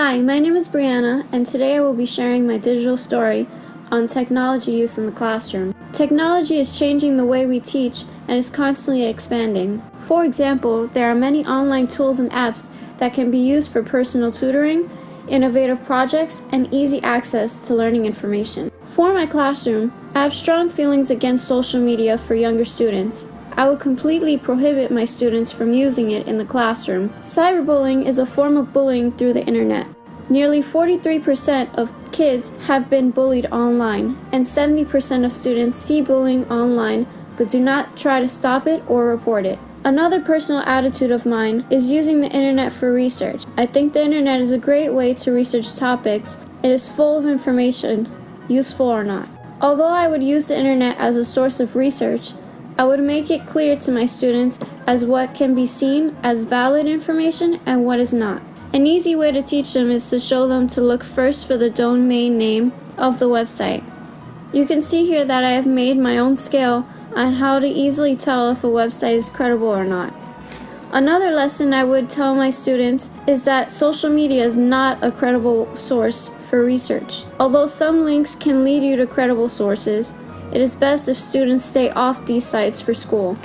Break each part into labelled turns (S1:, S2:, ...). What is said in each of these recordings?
S1: Hi, my name is Brianna, and today I will be sharing my digital story on technology use in the classroom. Technology is changing the way we teach and is constantly expanding. For example, there are many online tools and apps that can be used for personal tutoring, innovative projects, and easy access to learning information. For my classroom, I have strong feelings against social media for younger students. I would completely prohibit my students from using it in the classroom. Cyberbullying is a form of bullying through the internet. Nearly 43% of kids have been bullied online, and 70% of students see bullying online but do not try to stop it or report it. Another personal attitude of mine is using the internet for research. I think the internet is a great way to research topics. It is full of information, useful or not. Although I would use the internet as a source of research, I would make it clear to my students as what can be seen as valid information and what is not. An easy way to teach them is to show them to look first for the domain name of the website. You can see here that I have made my own scale on how to easily tell if a website is credible or not. Another lesson I would tell my students is that social media is not a credible source for research. Although some links can lead you to credible sources, it is best if students stay off these sites for school.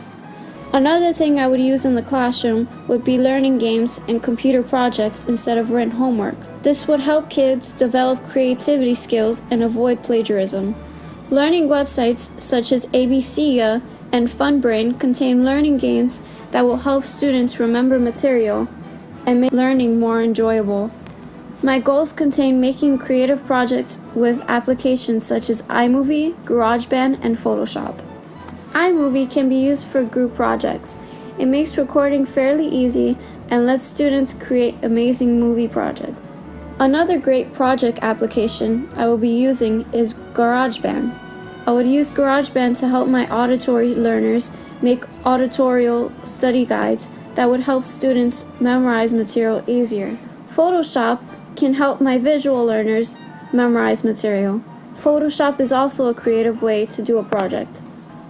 S1: Another thing I would use in the classroom would be learning games and computer projects instead of written homework. This would help kids develop creativity skills and avoid plagiarism. Learning websites such as ABCia and FunBrain contain learning games that will help students remember material and make learning more enjoyable. My goals contain making creative projects with applications such as iMovie, GarageBand, and Photoshop. iMovie can be used for group projects. It makes recording fairly easy and lets students create amazing movie projects. Another great project application I will be using is GarageBand. I would use GarageBand to help my auditory learners make auditorial study guides that would help students memorize material easier. Photoshop can help my visual learners memorize material. Photoshop is also a creative way to do a project.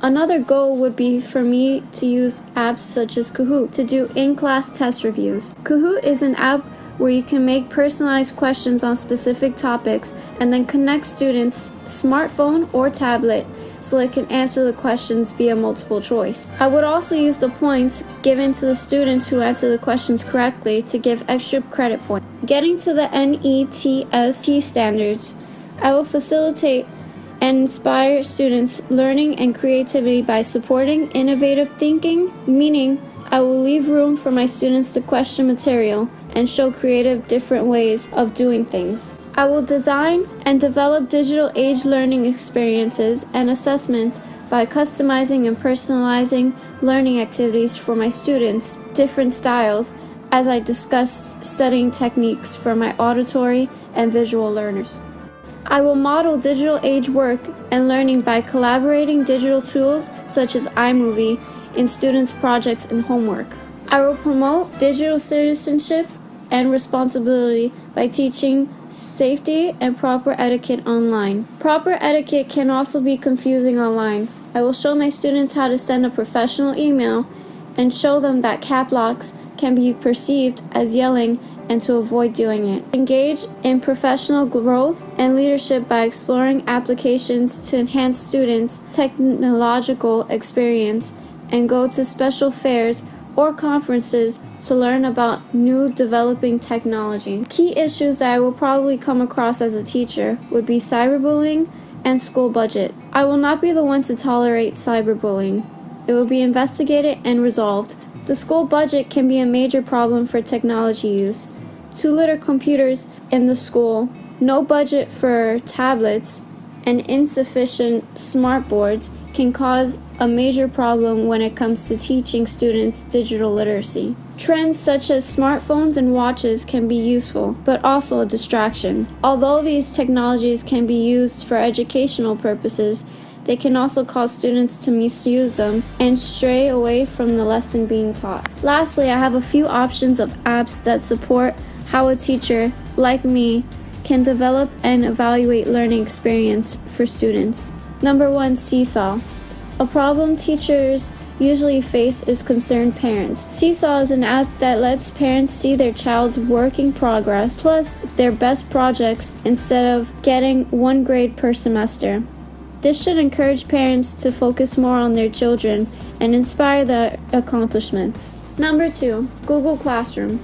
S1: Another goal would be for me to use apps such as Kahoot to do in-class test reviews. Kahoot is an app where you can make personalized questions on specific topics and then connect students' smartphone or tablet so they can answer the questions via multiple choice. I would also use the points given to the students who answer the questions correctly to give extra credit points. Getting to the NETST standards, I will facilitate and inspire students' learning and creativity by supporting innovative thinking, meaning I will leave room for my students to question material and show creative different ways of doing things. I will design and develop digital age learning experiences and assessments by customizing and personalizing learning activities for my students, different styles, as I discuss studying techniques for my auditory and visual learners. I will model digital age work and learning by collaborating digital tools such as iMovie in students' projects and homework. I will promote digital citizenship and responsibility by teaching safety and proper etiquette online. Proper etiquette can also be confusing online. I will show my students how to send a professional email and show them that cap locks can be perceived as yelling and to avoid doing it. Engage in professional growth and leadership by exploring applications to enhance students' technological experience and go to special fairs or conferences to learn about new developing technology. Key issues that I will probably come across as a teacher would be cyberbullying and school budget. I will not be the one to tolerate cyberbullying. It will be investigated and resolved. The school budget can be a major problem for technology use. Too little computers in the school, no budget for tablets, and insufficient smart boards can cause a major problem when it comes to teaching students digital literacy. Trends such as smartphones and watches can be useful, but also a distraction. Although these technologies can be used for educational purposes, they can also cause students to misuse them and stray away from the lesson being taught. Lastly, I have a few options of apps that support how a teacher, like me, can develop and evaluate learning experience for students. Number 1, Seesaw. A problem teachers usually face is concerned parents. Seesaw is an app that lets parents see their child's working progress plus their best projects instead of getting one grade per semester. This should encourage parents to focus more on their children and inspire their accomplishments. Number 2, Google Classroom.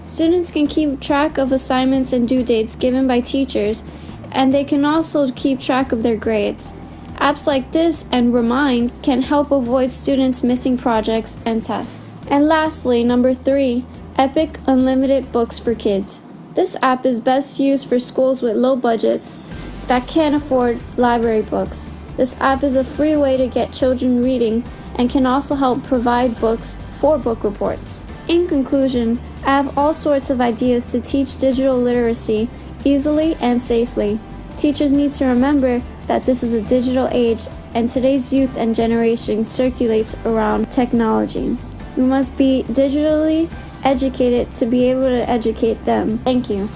S1: Students can keep track of assignments and due dates given by teachers, and they can also keep track of their grades. Apps like this and Remind can help avoid students missing projects and tests. And lastly, number 3, Epic Unlimited Books for Kids. This app is best used for schools with low budgets that can't afford library books. This app is a free way to get children reading and can also help provide books for book reports. In conclusion, I have all sorts of ideas to teach digital literacy easily and safely. Teachers need to remember that this is a digital age and today's youth and generation circulates around technology. We must be digitally educated to be able to educate them. Thank you.